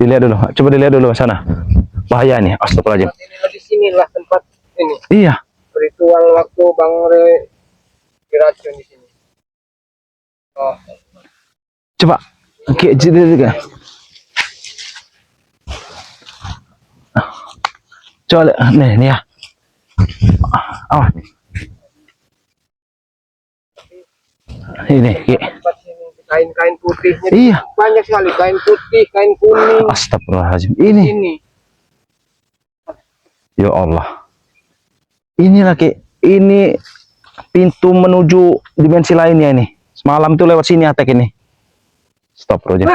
Dilihat dulu. Coba dilihat dulu sana. Bahaya nih. Astagfirullahaladzim. Di sinilah tempat ini. Iya. Ritual waktu Bang Re diracun di sini. Oh. Coba. Oke, jadi coba nih ya. Oh. Ini Tempat sini kain-kain putihnya. iya. Banyak sekali kain putih, kain kuning. Astagfirullahaladzim. Ini. Ini. Ya Allah. Inilah ini pintu menuju dimensi lainnya ini. Semalam tuh lewat sini Atek ini. Stop Roger.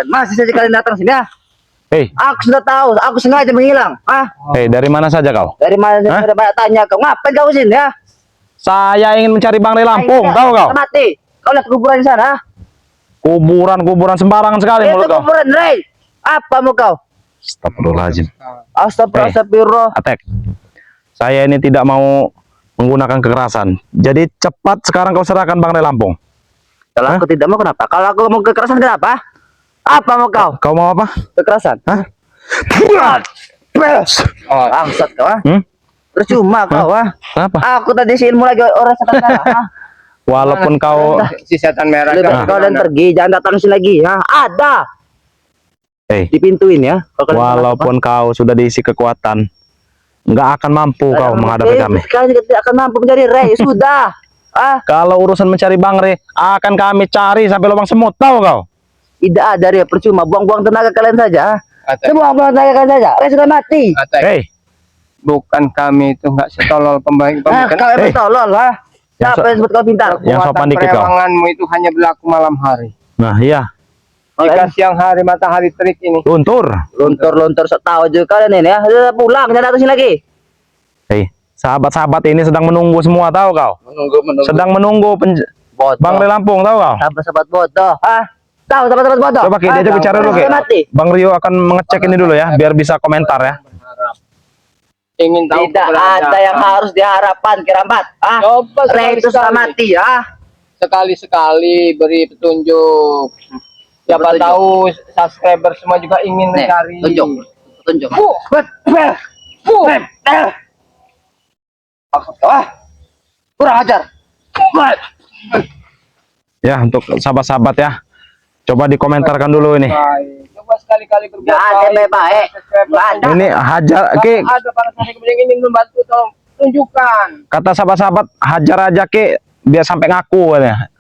Masih saja kalian datang sini ya. Hei, Aku sudah tahu, aku sengaja menghilang. hei, dari mana saja kau? Dari mana sudah banyak tanya kau, ngapain kau sini ya? Saya ingin mencari Bang Re Lampung, tahu kau? Mati. Kau lihat kuburan di sana? Kuburan sembarangan sekali Itu mulut kau. kuburan, Rey. Apa mau kau? Astagfirullahaladzim. Astagfirullah. Atek, saya ini tidak mau menggunakan kekerasan. Jadi cepat sekarang kau serahkan Bang Re Lampung. Kalau aku tidak mau kenapa? Kalau aku mau kekerasan kenapa? Apa mau kau? Kau mau apa? Kekerasan? Hah? Oh, angsat kau Hmm? Percuma kau Kenapa? Aku tadi si ilmu lagi orang setan merah. Walaupun kau Si setan merah. Lebih baik kau dan pergi, jangan datang sini lagi. Ada di pintu ini ya. walaupun kau sudah diisi kekuatan, nggak akan mampu kau menghadapi kami. Kalian juga tidak akan mampu menjadi Rey. Sudah. Kalau urusan mencari Bang Re, akan kami cari sampai lubang semut, tahu kau? Tidak ada Rey, percuma buang-buang tenaga kalian saja. Buang-buang tenaga kalian saja. Rey sudah mati. Hei, Bukan kami itu nggak setolol pembaik Kalian bertolol Siapa yang sebut kau pintar? yang sopan dikit kau. Perewanganmu itu hanya berlaku malam hari. Nah, iya. Jika siang hari matahari terik ini. Luntur sok tahu juga kalian ini ya. Sudah pulang, jangan datang sini lagi. Hei, sahabat-sahabat ini sedang menunggu semua, tahu kau? Menunggu. Sedang menunggu Bang Re Lampung, tahu kau? Sahabat-sahabat bodoh. Tahu sahabat-sahabat bodoh. Coba kita aja bicara dulu, mati. Bang Rio akan mengecek ini dulu ya, biar bisa komentar ya. Ingin tahu Tidak ada yang harus diharapkan Kirambat. Coba Rey itu sudah mati sekali-sekali beri petunjuk. Siapa tahu subscriber semua juga ingin mencari. Tunjuk. Kurang ajar. Ya, untuk sahabat-sahabat ya, coba dikomentarkan dulu ini. Coba sekali-kali berbuat baik. Ini hajar, ada para sahabat yang ingin membantu, tolong tunjukkan. kata sahabat-sahabat, hajar aja biar sampai ngaku ya.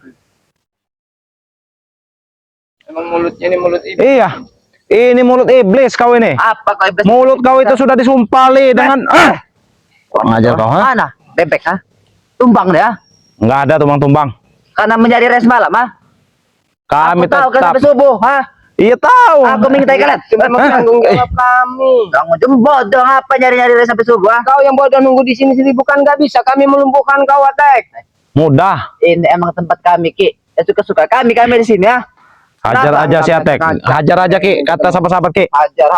Emang mulutnya ini mulut iblis. Iya, ini mulut iblis kau ini. Apa kau iblis? Mulut kau itu sudah disumpali dengan kurang ajar kau, Mana? Bebek Tumbang deh Nggak ada tumbang-tumbang. Karena menjadi res malam Kami Aku tahu kan tetap. sampai subuh Iya tahu. Aku minta kalian. Cuma menanggung jawab kami. Kamu itu bodoh apa nyari-nyari res sampai subuh Kau yang bodoh nunggu di sini bukan nggak bisa. Kami melumpuhkan kau, Atek. Mudah. Ini emang tempat kami itu suka kami di sini Hajar aja si Atek. Hajar aja kata sahabat-sahabat Hajar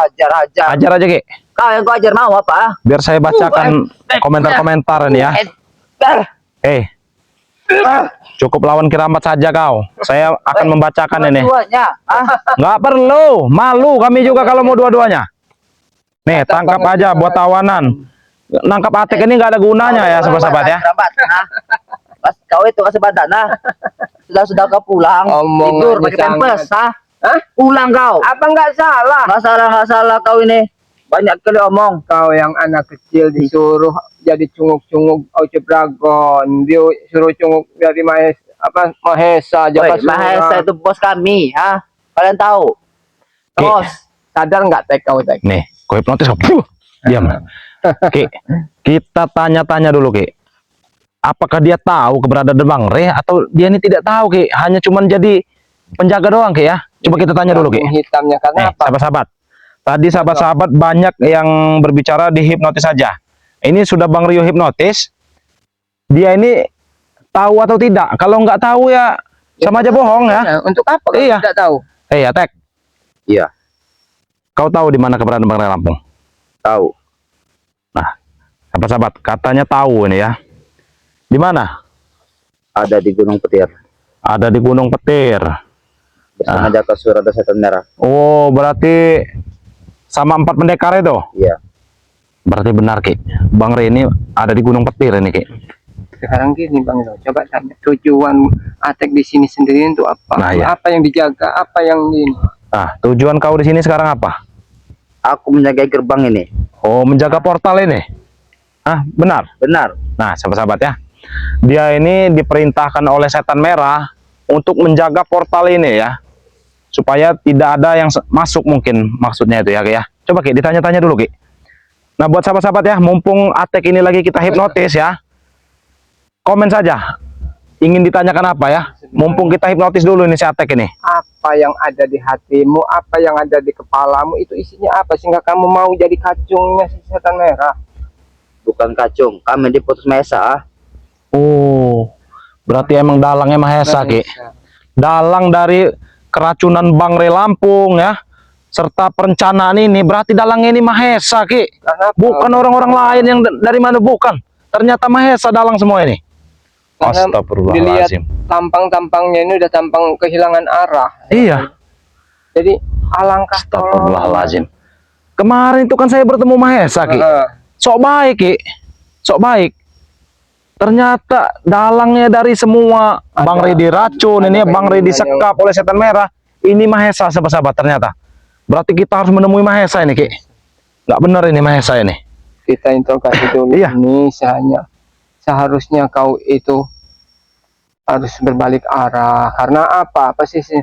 Hajar aja Kau yang kau ajar mau apa biar saya bacakan komentar-komentar ini ya. Cukup lawan Kirambat saja kau. Saya akan membacakan ini. Nggak perlu. Malu kami juga kalau mau dua-duanya. Nih, tangkap aja buat tawanan. Nangkap Atek ini nggak ada gunanya ya, sahabat-sahabat ya. Pas kau itu kasih badan sudah kau pulang tidur pakai pampers pulang kau. Apa nggak salah? Nggak salah kau ini. Banyak kali omong. Kau yang anak kecil disuruh jadi cunguk-cunguk Oce Dragon, dia suruh cunguk dari Mahesa. Mahesa itu bos kami, kalian tahu? Bos, sadar nggak Tek kau Tek? Nih, kau hipnotis kau. Diam. Kita tanya-tanya dulu apakah dia tahu keberadaan Bang Re atau dia ini tidak tahu hanya cuman jadi penjaga doang ya. Coba kita tanya dulu Hitamnya karena apa? Sahabat-sahabat. Tadi sahabat-sahabat banyak yang berbicara dihipnotis saja. Ini sudah Bang Rio hipnotis. Dia ini tahu atau tidak? Kalau nggak tahu ya sama aja bohong ya. Untuk apa kalau tidak tahu? Atek. Iya. Kau tahu di mana keberadaan Bang Re Lampung? Tahu. Nah, sahabat-sahabat katanya tahu ini ya. Di mana? Ada di Gunung Petir. Ada di Gunung Petir. Sama Jaka Sura ada setan merah. Oh, berarti sama 4 pendekar itu? Iya. Berarti benar, Ki. Bang Re ini ada di Gunung Petir ini, Ki. Sekarang gini Bang Rio, coba tanya tujuan Atek di sini sendiri itu apa? Nah, iya. Apa yang dijaga? Apa yang ini? Nah, tujuan kau di sini sekarang apa? Aku menjaga gerbang ini. Oh, menjaga portal ini. Ah, benar. Benar. Nah, sahabat-sahabat ya. Dia ini diperintahkan oleh setan merah untuk menjaga portal ini ya. Supaya tidak ada yang masuk mungkin maksudnya itu ya, Ki ya. Coba Ki ditanya-tanya dulu, Ki. Nah, buat sahabat-sahabat ya, mumpung Atek ini lagi kita hipnotis ya. Komen saja. Ingin ditanyakan apa ya? Mumpung kita hipnotis dulu ini si Atek ini. Apa yang ada di hatimu, apa yang ada di kepalamu, itu isinya apa sehingga kamu mau jadi kacungnya si setan merah? Bukan kacung, kami diputus Mahesa. Oh, berarti emang dalangnya Mahesa, Ki. Dalang dari keracunan Bang Re Lampung ya. Serta perencanaan ini berarti dalangnya ini Mahesa, Ki. Kenapa? Bukan orang-orang lain yang dari mana, bukan. Ternyata Mahesa dalang semua ini. Karena dilihat Astagfirullahaladzim. tampang-tampangnya ini udah tampang kehilangan arah. Iya. Jadi alangkah Astagfirullahaladzim. Kemarin itu kan saya bertemu Mahesa, Ki. Sok baik, Ki. Sok baik. Ternyata dalangnya dari semua. Bang Re diracun, ini Bang Re disekap oleh setan merah. Ini Mahesa, sahabat-sahabat, ternyata. Berarti kita harus menemui Mahesa ini, Ki. Nggak benar ini Mahesa ini. Kita interogasi dulu. Iya. Ini seharusnya kau itu harus berbalik arah. Karena apa? Posisi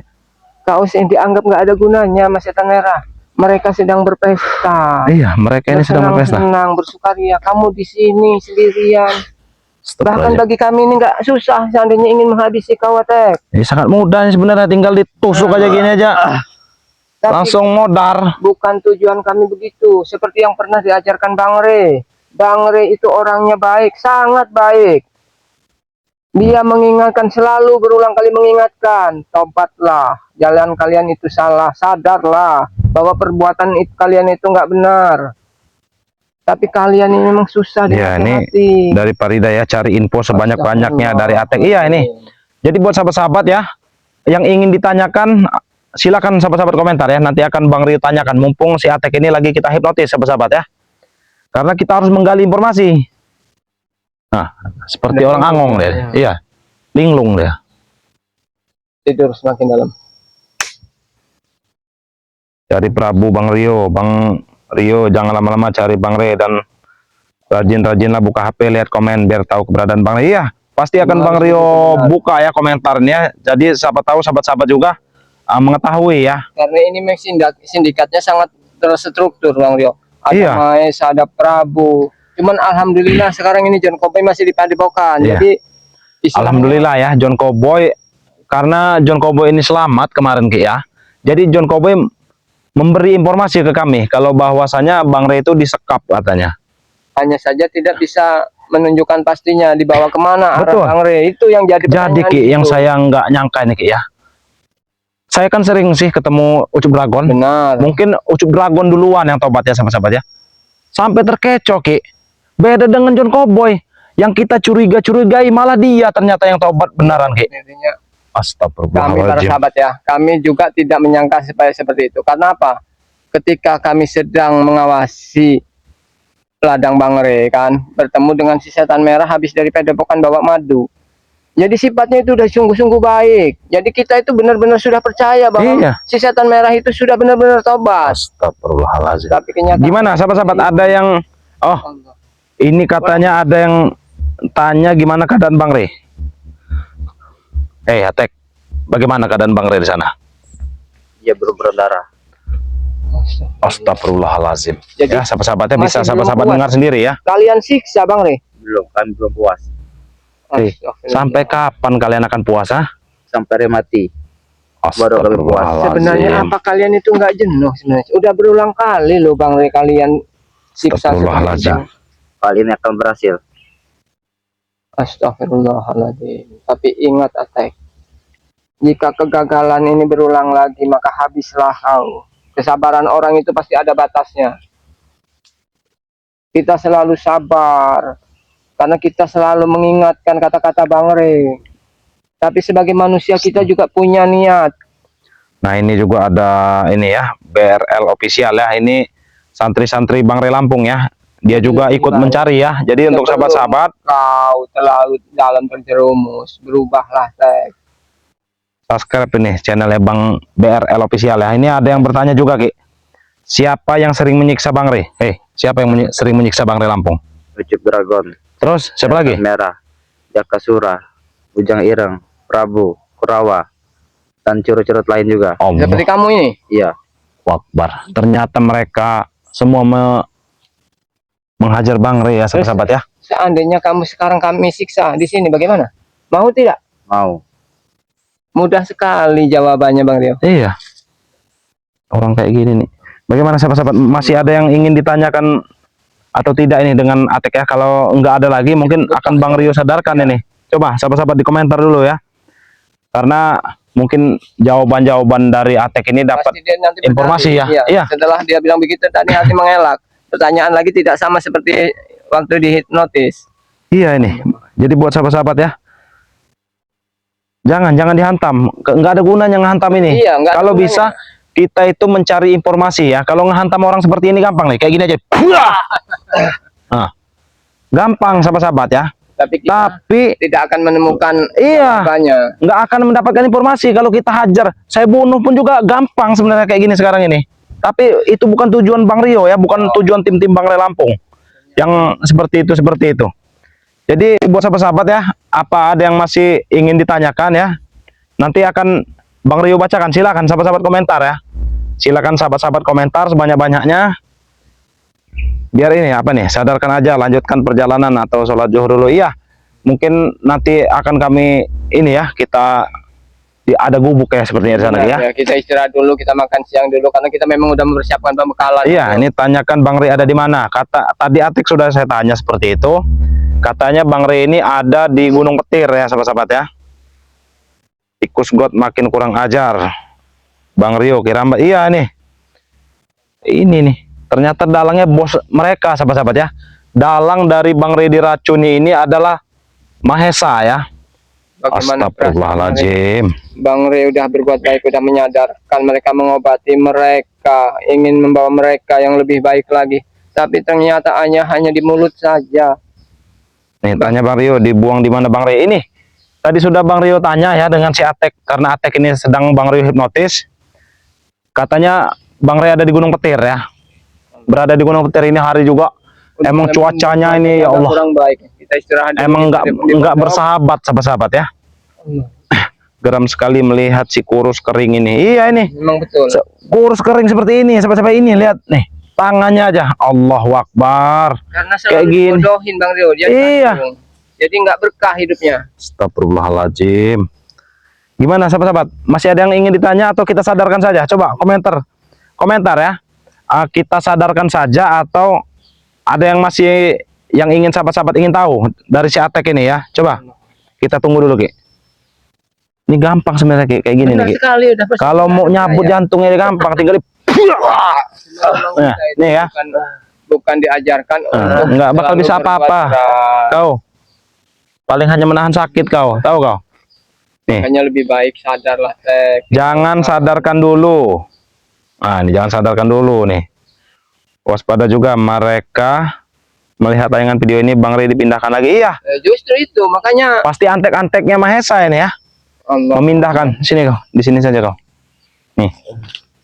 kau yang dianggap nggak ada gunanya sama setan merah. Mereka sedang berpesta. Iya, mereka ini sedang berpesta. Senang bersukaria. Kamu di sini sendirian. Bahkan bagi kami ini nggak susah seandainya ingin menghabisi kau, Atek. Ini sangat mudah sebenarnya, tinggal ditusuk aja gini aja. Tapi Langsung modar. bukan tujuan kami begitu. Seperti yang pernah diajarkan Bang Re. Bang Re itu orangnya baik, sangat baik. Dia mengingatkan, selalu berulang kali mengingatkan, tobatlah, jalan kalian itu salah, sadarlah bahwa perbuatan itu kalian itu nggak benar. Tapi kalian ini memang susah Ya, ini hati. dari Parida ya, cari info sebanyak-banyaknya dari Atek. Iya ini. Jadi buat sahabat-sahabat ya, yang ingin ditanyakan, silakan sahabat-sahabat komentar ya. Nanti akan Bang Rio tanyakan. Mumpung si Atek ini lagi kita hipnotis, sahabat-sahabat ya. Karena kita harus menggali informasi. Nah, seperti orang angong deh. Iya, linglung deh. Tidur semakin dalam. Cari Prabu Bang Rio. Bang Rio jangan lama-lama cari Bang Re, dan rajin-rajinlah buka HP, lihat komen biar tahu keberadaan Bang Re. Iya, pasti akan Bang Rio buka ya komentarnya. Jadi siapa tahu sahabat-sahabat juga mengetahui ya. Karena ini memang sindikatnya sangat terstruktur, Bang Rio. Ada Iya. Mahesa, ada Prabu. Cuman alhamdulillah sekarang ini John Cowboy masih di Padepokan. Iya. Jadi Alhamdulillah ya, John Cowboy, karena John Cowboy ini selamat kemarin, Ki ya. Jadi John Cowboy memberi informasi ke kami kalau bahwasanya Bang Re itu disekap katanya. hanya saja tidak bisa menunjukkan pastinya dibawa kemana Betul. arah Bang Re. Itu yang jadi Jadi pertanyaan Ki, itu. yang saya nggak nyangka ini, Ki ya. Saya kan sering sih ketemu Ucup Dragon. Benar. Mungkin Ucup Dragon duluan yang tobat ya, sahabat-sahabat ya. Sampai terkecoh, Ki. Beda dengan John Cowboy. Yang kita curigai malah dia ternyata yang tobat benaran, Ki. Intinya, kami para Astagfirullahaladzim. sahabat ya, kami juga tidak menyangka seperti itu. Karena apa? Ketika kami sedang mengawasi ladang Bang Re kan, bertemu dengan si setan merah habis dari Padepokan bawa madu. Jadi sifatnya itu udah sungguh-sungguh baik. Jadi kita itu benar-benar sudah percaya bahwa Iya. si setan merah itu sudah benar-benar tobat. Astagfirullahaladzim. Tapi kenyataan Gimana sahabat-sahabat, ada yang ini katanya ada yang tanya gimana keadaan Bang Re. Atek, bagaimana keadaan Bang Re di sana? Dia berdarah. Astagfirullahaladzim. Jadi, Ya, sahabat-sahabatnya bisa masih sahabat-sahabat belum dengar puas. sendiri ya. Kalian siksa Bang Re. Belum, kami belum puas. Sampai kapan kalian akan puasa? Sampai Re mati. Baru kami puas. Sebenarnya apa kalian itu nggak jenuh sebenarnya? Udah berulang kali loh Bang Re kalian siksa seperti itu. Astagfirullahaladzim. Kali ini akan berhasil. Astagfirullahaladzim. Tapi ingat Atek, jika kegagalan ini berulang lagi maka habislah kau. Kesabaran orang itu pasti ada batasnya. Kita selalu sabar karena kita selalu mengingatkan kata-kata Bang Re. Tapi sebagai manusia kita juga punya niat. Nah, ini juga ada ini ya, BRL official ya. Ini santri-santri Bang Rey Lampung ya. Dia juga ikut mencari ya. Jadi untuk sahabat-sahabat, Kau terlalu dalam terjerumus, berubahlah Tek. subscribe ini channelnya Bang BRL official ya. Ini ada yang bertanya juga, Ki. Siapa yang sering menyiksa Bang Rey? Siapa yang sering menyiksa Bang Rey Lampung? Ucup Dragon, Terus siapa lagi? Merah, Jakasura, Bujang Ireng, Prabu, Kurawa, dan curut-curut lain juga. Allah Seperti kamu ini. Iya. Akbar. Ternyata mereka semua menghajar Bang Rey ya, sahabat-sahabat ya. Seandainya kamu sekarang kami siksa di sini, bagaimana? Mau tidak? Mau. Mudah sekali jawabannya Bang Rio. Iya. Orang kayak gini nih. Bagaimana sahabat-sahabat? Masih ada yang ingin ditanyakan atau tidak ini dengan Atek ya? Kalau nggak ada lagi mungkin akan Bang Rio sadarkan ini. Coba sahabat-sahabat di komentar dulu ya. Karena mungkin jawaban-jawaban dari Atek ini dapat Pasti dia nanti informasi ya. Iya. Iya. Setelah dia bilang begitu tadi hati mengelak. Pertanyaan lagi tidak sama seperti waktu dihipnotis. Iya ini. Jadi buat sahabat-sahabat ya. Jangan dihantam. Nggak ada gunanya ngehantam ini. Iya, nggak ada Kalau gunanya. bisa kita itu mencari informasi ya. Kalau ngehantam orang seperti ini gampang nih. Kayak gini aja. Nah, gampang sahabat-sahabat ya. Tapi kita Tapi tidak akan menemukan iya, jawabannya. nggak akan mendapatkan informasi kalau kita hajar. Saya bunuh pun juga gampang sebenarnya kayak gini sekarang ini. Tapi itu bukan tujuan Bang Rio ya, bukan tujuan tim-tim Bang Rey Lampung yang seperti itu. Jadi buat sahabat-sahabat ya, apa ada yang masih ingin ditanyakan ya? Nanti akan Bang Rio bacakan. Silakan sahabat-sahabat komentar ya. Silakan sahabat-sahabat komentar sebanyak-banyaknya. Biar ini apa nih? Sadarkan aja, lanjutkan perjalanan atau sholat zuhur dulu. Iya. Mungkin nanti akan kami ini ya, kita ada gubuk ya sepertinya di sana ya. Ya, kita istirahat dulu, kita makan siang dulu karena kita memang udah mempersiapkan pembekalan. Iya, ini tanyakan Bang Rey ada di mana. Tadi Atik sudah saya tanya seperti itu. Katanya Bang Rey ini ada di Gunung Petir ya, sahabat-sahabat ya. Tikus got makin kurang ajar. Bang Rio kira iya nih. Ini nih. Ternyata dalangnya bos mereka, sahabat-sahabat ya. Dalang dari Bang Rey diracuni ini adalah Mahesa ya. Bagaimana Astagfirullahaladzim. Bang Rey udah berbuat baik, udah menyadarkan mereka, mengobati mereka, ingin membawa mereka yang lebih baik lagi. Tapi ternyata hanya di mulut saja. Nih tanya Bang Rio, dibuang di mana Bang Rey ini? Tadi sudah Bang Rio tanya ya dengan si Atek, karena Atek ini sedang Bang Rio hipnotis. Katanya Bang Rey ada di Gunung Petir ya. Berada di Gunung Petir ini hari juga. Emang cuacanya ini ya Allah. Kurang baik. Kita istirahat. Emang nggak bersahabat sahabat-sahabat ya. Geram sekali melihat si kurus kering ini. Iya ini. Memang betul. Kurus kering seperti ini, sahabat-sahabat ini lihat nih. Tangannya aja, Allahu Akbar. Karena Kayak selalu gini. dibodohin Bang Rio. Dia Iya. kandung. Jadi nggak berkah hidupnya. Astagfirullahaladzim. Gimana sahabat-sahabat? Masih ada yang ingin ditanya atau kita sadarkan saja? Coba komentar ya. Kita sadarkan saja atau ada yang masih yang ingin sahabat-sahabat ingin tahu dari si Atek ini ya? Coba kita tunggu dulu Ki. Ini gampang sebenarnya Ki, kayak gini nih Ki. Kalau mau nyabut jantungnya gampang, tinggal di Nah, nih ya. Bukan diajarkan untuk nggak bakal selalu bisa berbuat apa-apa. keras. Kau paling hanya menahan sakit kau, tahu kau? Nih. Makanya lebih baik sadarlah Tek. Jangan sadarkan dulu. Nah, ini jangan sadarkan dulu nih. Waspada juga mereka melihat tayangan video ini Bang Rey dipindahkan lagi. Iya, Justru itu makanya pasti antek-anteknya Mahesa ini ya. Allah. Memindahkan sini kau, di sini saja kau. Nih.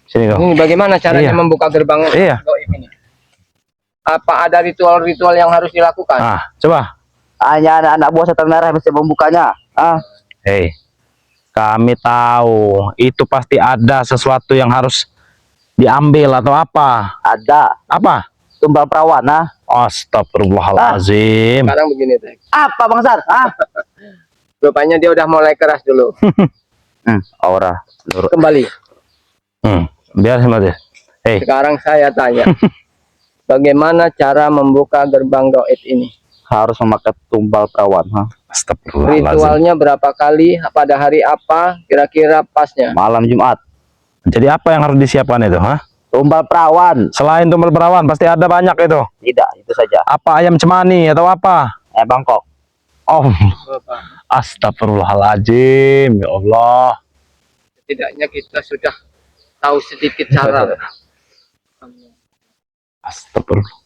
Sini kau. Ini bagaimana caranya Iya. membuka gerbang Iya. gaib ini? Apa ada ritual-ritual yang harus dilakukan? Ah, coba. Hanya anak-anak buah setan merah yang bisa membukanya. Hei. Kami tahu itu pasti ada sesuatu yang harus diambil atau apa? Ada Apa? tumbal perawan. Astagfirullahalazim. Sekarang begini Tek. Apa Bang Sar? Rupanya dia udah mulai keras dulu. Aura. Kembali. Biar sama dia. Hei. Sekarang saya tanya. Bagaimana cara membuka gerbang gaib ini? Harus memakai tumbal perawan. Astagfirullahalazim. Ritualnya berapa kali? Pada hari apa? Kira-kira pasnya? Malam Jumat. Jadi apa yang harus disiapkan itu, ha? Tumbal perawan. Selain tumbal perawan, pasti ada banyak itu. Tidak, itu saja. Apa ayam cemani atau apa? Bangkok. Oh, astagfirullahaladzim, ya Allah. Setidaknya kita sudah tahu sedikit cara. Astagfirullah.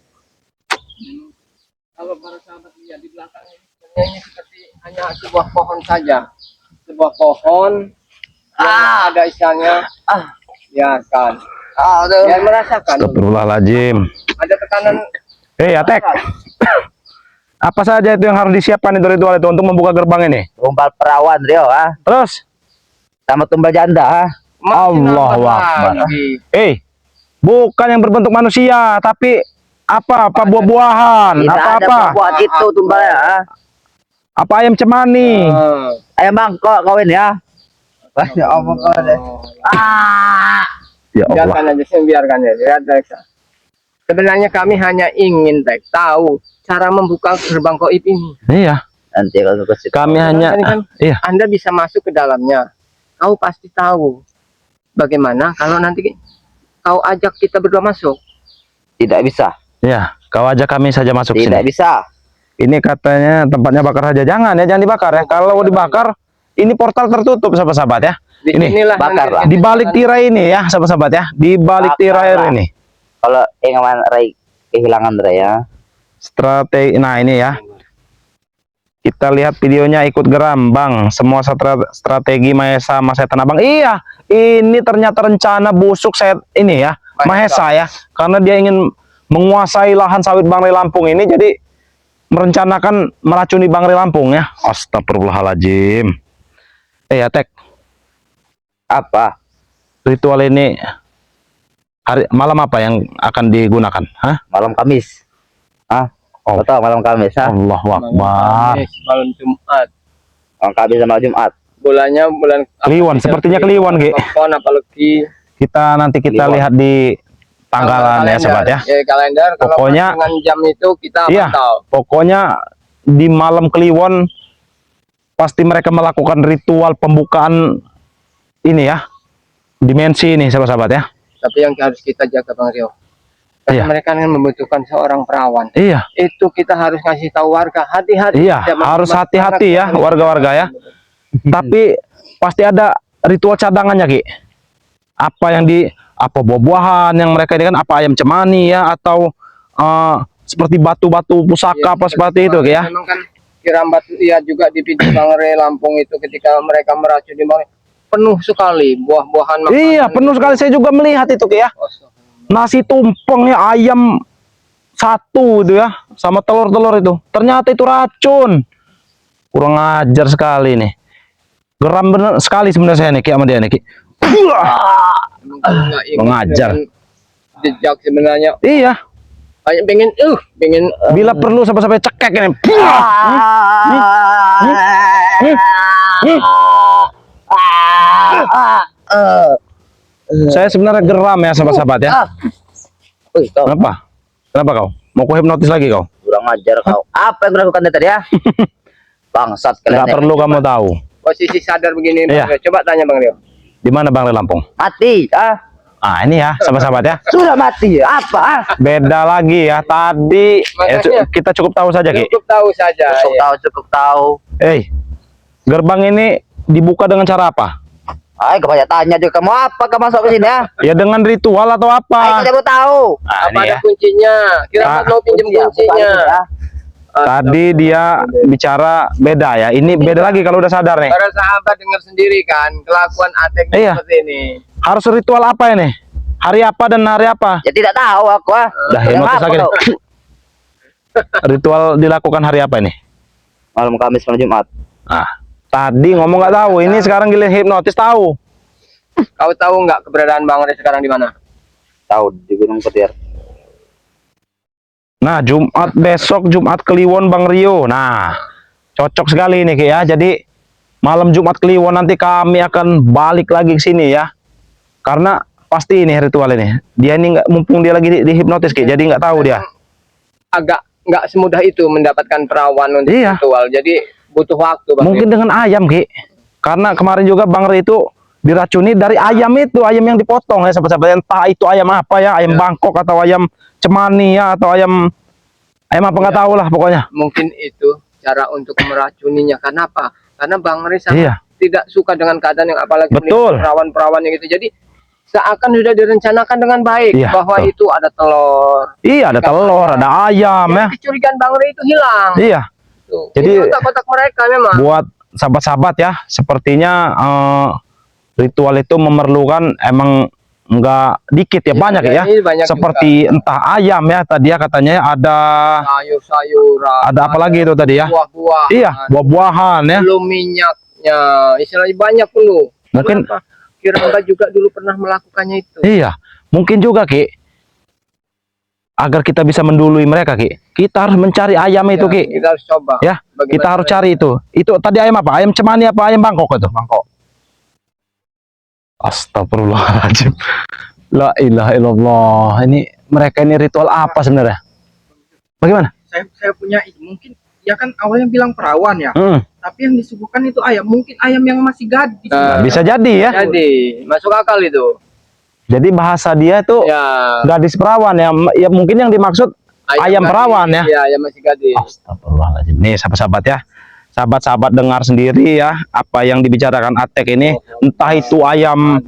Kalau para sahabat lihat di belakang ini, sebenarnya ini seperti hanya sebuah pohon saja, sebuah pohon yang ada isiannya, ya kan. Biar merasakan. Astagfirullahaladzim. Ada tekanan. Atek. Apa saja itu yang harus disiapkan itu ritual itu untuk membuka gerbang ini? Tumbal perawan Rio, Terus? sama tumbal janda, Allahu Akbar. Bukan yang berbentuk manusia, tapi apa buah-buahan, Tidak ada apa buat itu tumbalnya. apa ayam cemani. Ayam bangkok kawin ya. Ya Allah kau deh. Ya Allah. Biarkan aja, biarkan ya. Lihat, Alexa. Sebenarnya kami hanya ingin tahu cara membuka gerbang goib ini. Iya. Nanti kalau Kami hanya iya. Anda bisa masuk ke dalamnya. Kau pasti tahu. Bagaimana kalau nanti kau ajak kita berdua masuk? tidak bisa. Iya, kau ajak kami saja masuk Tidak sini. bisa. Ini katanya tempatnya bakar saja. Jangan ya, jangan dibakar ya. Kalau dibakar, ini portal tertutup sahabat-sahabat ya. Ini bakarlah. di balik tirai ini ya, sahabat-sahabat ya. Di balik tirai ini. Kalau yang Rai kehilangan Rai ya. Strategi. Nah, ini ya. Kita lihat videonya ikut geram, Bang. Semua strategi Mahesa sama setan Abang. Iya, ini ternyata rencana busuk ini ya, Mahesa ya. Karena dia ingin menguasai lahan sawit Bang Ray Lampung ini, jadi merencanakan meracuni Bang Ray Lampung ya. Astagfirullahaladzim. Atek. Apa? Ritual ini malam apa yang akan digunakan? Hah? Malam Kamis. Oh. Betul, malam Kamis. Allahu Akbar. Malam Jumat. Malam Kamis sama Jumat. Bulannya bulan Kliwon, sepertinya Kliwon, Ge. Apalagi Nanti kita lihat di tanggalan ya, sobat ya. Kalender. Pokoknya dengan jam itu kita pantau. Pokoknya di malam Kliwon pasti mereka melakukan ritual pembukaan ini ya. Dimensi ini, sahabat-sahabat ya. Tapi yang harus kita jaga Bang Rio. Karena mereka kan membutuhkan seorang perawan. Iya. Itu kita harus ngasih tahu warga, hati-hati. Iya, harus hati-hati ya warga-warga ya. Tapi pasti ada ritual cadangannya, Ki. Apa buah-buahan yang mereka ini kan, apa ayam cemani ya, atau seperti batu-batu pusaka apa seperti itu, Ki ya. Memang kan kiram batu ya juga di video Bang Ray Lampung itu ketika mereka meracuni Bang Ray, penuh sekali buah-buahan. Iya, penuh sekali, saya juga melihat itu, Ki ya. Nasi tumpeng ya, ayam satu itu ya, sama telur-telur itu. Ternyata itu racun. Kurang ajar sekali nih. Geram bener sekali sebenarnya saya nih, Ki, sama dia nih, Ki. Mengajar. Jejak sebenarnya. Iya. Pengen Bila perlu sampai cekek ini. Saya sebenarnya geram ya, sahabat-sahabat ya. Kenapa? Kenapa kau? Mau ku hipnotis lagi kau? Kurang ajar kau. Apa yang dilakukan tadi ya? Bangsat kalian. Nggak perlu kamu tahu. Posisi sadar begini, Bang Rio. Coba tanya Bang Rio. Di mana Bang Ray Lampung? Mati. Ini ya, sahabat-sahabat ya. Sudah mati. Apa? Beda lagi ya. Tadi kita cukup tahu saja, Ki. Cukup tahu saja. Cukup tahu. Gerbang ini dibuka dengan cara apa? Kebanyakan tanya juga, kamu apa kamu masuk ke sini ya? Ya dengan ritual atau apa? Saya mau tahu. Apa ada kuncinya? Kira mau pinjam kuncinya. Tadi dia bicara beda ya. Ini beda lagi kalau udah sadar nih. Para sahabat dengar sendiri kan kelakuan Atek seperti ini. Harus ritual apa ini? Hari apa dan hari apa? Ya tidak tahu aku. Dah hipnotis lagi nih. Ritual dilakukan hari apa ini? Malam Kamis malam Jumat. Tadi ngomong nggak tahu. Ini sekarang giliran hipnotis tahu. Kau tahu nggak keberadaan Bang Ray sekarang di mana? Tahu, di Gunung Petir. Nah, Jumat besok, Jumat Kliwon Bang Rio. Nah, cocok sekali nih, Ki ya. Jadi malam Jumat Kliwon nanti kami akan balik lagi ke sini ya. Karena pasti ini ritual ini. Dia ini mumpung dia lagi di hipnotis, Ki. Jadi nggak tahu dia. Agak nggak semudah itu mendapatkan perawan untuk ritual. Jadi butuh waktu, Bang. Mungkin dengan ayam, Ki. Karena kemarin juga Bang Ray itu diracuni dari ayam itu, ayam yang dipotong ya, sahabat-sahabat. Entah itu ayam apa ya, ayam Bangkok atau ayam cemani ya, atau ayam apa nggak tahu lah pokoknya. Mungkin itu cara untuk meracuninya. Karena apa? Karena Bang Ray sangat tidak suka dengan keadaan yang apalagi perawan-perawan yang itu. Jadi seakan sudah direncanakan dengan baik Iya, bahwa betul. itu ada telur. Iya, ada telur, ada ayam ya. Kecurigaan Bang Rey itu hilang. Iya. Tuh. Jadi, Ini otak-otak mereka memang. Buat sahabat-sahabat ya, sepertinya ritual itu memerlukan emang nggak dikit ya, banyak ya. ini banyak Seperti entah ayam ya, tadi ya katanya ada sayur-sayuran. ada apa lagi itu tadi ya? Buah-buahan. Iya, buah-buahan ya. Belum minyaknya. Istilahnya banyak dulu. Mungkin Kiramba juga dulu pernah melakukannya itu. iya, mungkin juga Ki. Agar kita bisa mendului mereka Ki, kita harus mencari ayam itu Ki. Kita harus coba. Ya, Bagaimana kita harus cari itu. Itu tadi ayam apa? Ayam cemani apa ayam Bangkok itu? Bangkok. Astagfirullahaladzim. La ilaha illallah. Ini mereka ini ritual apa sebenarnya? Bagaimana? Saya punya mungkin ya kan awalnya bilang perawan ya, tapi yang disuguhkan itu ayam, mungkin ayam yang masih gadis. Bisa jadi ya. Jadi masuk akal itu. Jadi bahasa dia itu Ya. gadis perawan ya. Ya mungkin yang dimaksud ayam perawan ya. Iya, ayam masih gadis. Astagfirullahaladzim. Nih sahabat-sahabat ya. Sahabat-sahabat dengar sendiri ya apa yang dibicarakan Atek ini. Entah itu ayam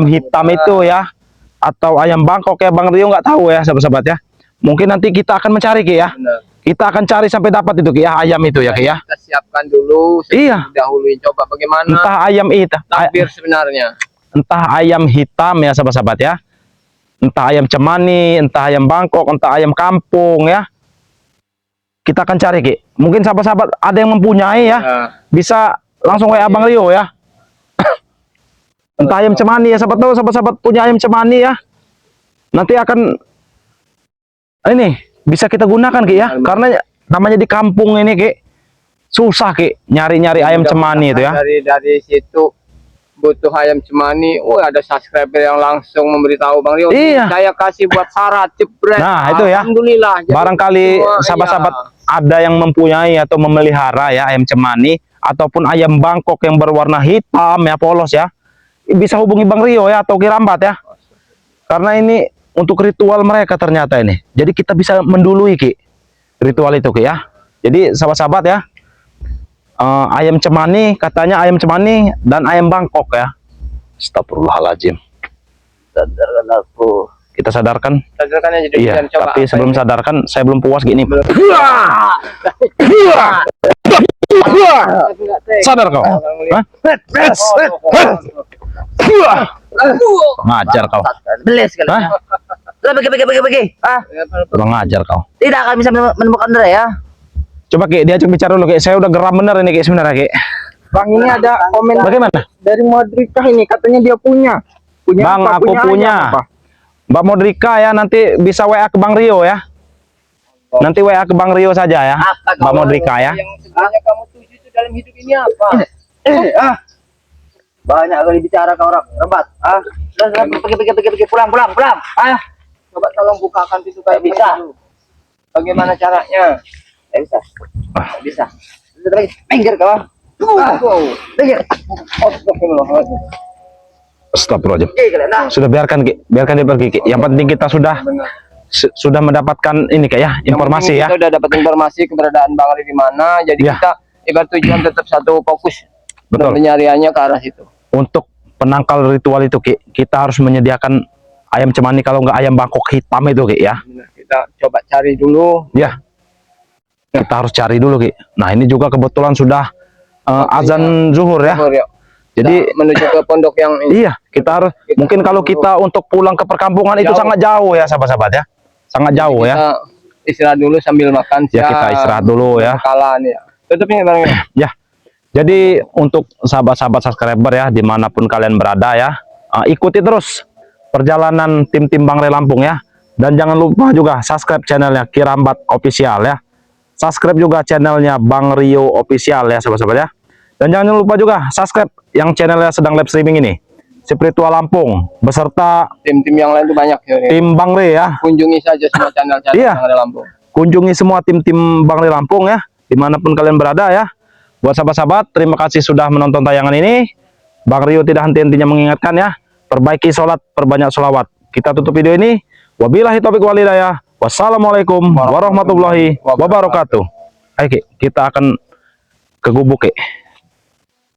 hitam itu ya, atau ayam Bangkok ya, Bang Rio nggak tahu ya sahabat-sahabat ya. Mungkin nanti kita akan mencari Ki ya. Benar. Kita akan cari sampai dapat itu Ki ya, ayam itu ya Ki ya. Kita siapkan dulu. Iya. Dahuluin coba bagaimana Entah ayam itu, takbir sebenarnya. entah ayam hitam ya sahabat-sahabat ya. Entah ayam cemani, entah ayam Bangkok, entah ayam kampung ya. Kita akan cari Ki. Mungkin sahabat-sahabat ada yang mempunyai ya. Ya. Bisa langsung WA Bang Rio ya. Entah ayam cemani ya, siapa tahu sahabat-sahabat punya ayam cemani ya. Nanti akan ini bisa kita gunakan Ki ya. Karena namanya di kampung ini Ki susah Ki nyari-nyari ayam cemani itu ya. Dari situ butuh ayam cemani. Oh, ada subscriber yang langsung memberitahu Bang Rio. Iya. Saya kasih buat syarat jebret. Nah, itu ya. Alhamdulillah. Jadi Barangkali semua, sahabat-sahabat iya. ada yang mempunyai atau memelihara ya ayam cemani ataupun ayam Bangkok yang berwarna hitam ya, polos ya. Bisa hubungi Bang Rio ya atau Kirambat ya. Karena ini untuk ritual mereka ternyata ini. Jadi kita bisa mendului Ki ritual itu Ki ya. Jadi sahabat-sahabat ya. Ayam cemani, katanya ayam cemani dan ayam Bangkok ya. Astagfirullahaladzim. Sadarkan aku. Kita sadarkan. Sadarkan aja dulu, Iya, dan coba tapi apa sebelum ini? sadarkan saya belum puas gini. Sadar kau? Hah? Ngajar kau. Beles kali. Hah? Lah pergi. Ah, Kurang ngajar kau. tidak akan bisa menemukan Dara ya. Coba Ki, diajak bicara dulu Ki. Saya udah geram bener ini Ki sebenarnya Ki. Bang, ini ada komen Bagaimana? dari Modrika ini, katanya dia punya. Bang, apa? aku punya. ayam apa? Mbak Modrika ya, nanti bisa WA ke Bang Rio ya. Nanti WA ke Bang Rio saja ya. Apa Mbak Modrika ya. Yang sebenarnya kamu tuju itu dalam hidup ini apa? Banyak kali bicara ke orang Rembat. Ah, pergi pulang. Ah, Coba tolong bukakan pintu kayak Bisa. begitu. Bagaimana caranya? nggak bisa. Nggak bisa. Lihat lagi, minggir kau. Minggir. Astagfirullahaladzim. Astagfirullahaladzim. Oke, kalian. Nah, Sudah biarkan Ki, biarkan dia pergi Ki. Yang penting kita sudah sudah mendapatkan ini kayak Yang informasi penting ya. Kita udah dapat informasi keberadaan Bang Ri di mana. Jadi Ya. kita ibarat tujuan tetap satu fokus. Betul. Penyariannya ke arah situ. Untuk penangkal ritual itu Ki, kita harus menyediakan ayam cemani, kalau nggak ayam Bangkok hitam itu Ki ya. Benar, kita coba cari dulu. Ya. Kita harus cari dulu Ki. Nah, ini juga kebetulan sudah azan zuhur ya. Yuk. Jadi Kita menuju ke pondok yang ini. iya, kita harus mungkin kalau kita untuk pulang ke perkampungan itu Jauh. sangat jauh ya sahabat-sahabat ya. Sangat jauh ya. Kita istirahat dulu sambil makan Ya, siang. kita istirahat dulu ya. Bekalan ya. Tutupnya Bang Ri. Ya. Jadi untuk sahabat-sahabat subscriber ya, dimanapun kalian berada ya, ikuti terus perjalanan tim-tim Bang Ray Lampung ya. Dan jangan lupa juga subscribe channelnya Kirambat Official ya. Subscribe juga channelnya Bang Rio Official ya sahabat-sahabat ya. Dan jangan lupa juga subscribe yang channelnya sedang live streaming ini, Spiritual Lampung beserta Tim-tim yang lain itu banyak ya. tim Bang Ray ya. Kunjungi saja semua channel-channel Iya. yang ada Lampung. Kunjungi semua tim-tim Bang Ray Lampung ya, dimanapun kalian berada ya. Buat sahabat-sahabat, terima kasih sudah menonton tayangan ini. Bang Rio tidak henti-hentinya mengingatkan ya, perbaiki sholat, perbanyak sholawat. Kita tutup video ini. Wabillahi taufiq wal hidayah. Wassalamualaikum warahmatullahi wabarakatuh. Ayo Ki, kita akan ke gubuk Ki.